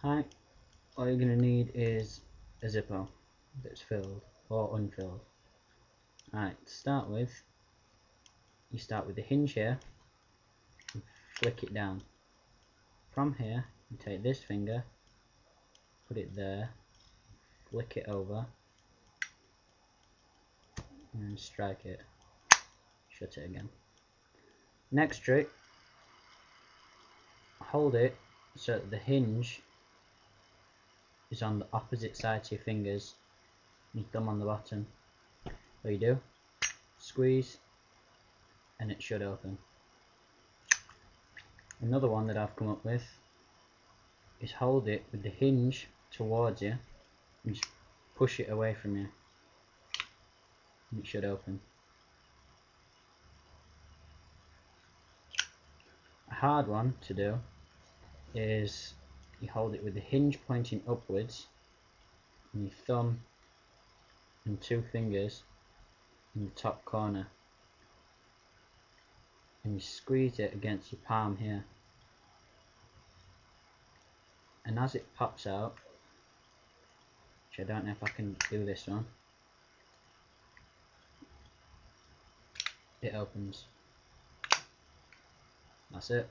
Right, all you're going to need is a Zippo that's filled or unfilled. Right, to start with, you start with the hinge here and flick it down. From here, you take this finger, put it there, flick it over, and strike it. Shut it again. Next trick, hold it so that the hinge is on the opposite side to your fingers, and your thumb on the bottom. What you do, squeeze, and it should open. Another one that I've come up with is hold it with the hinge towards you and just push it away from you, and it should open. A hard one to do is you hold it with the hinge pointing upwards and your thumb and two fingers in the top corner, and you squeeze it against your palm here, and as it pops out, which I don't know if I can do this one, it opens. That's it.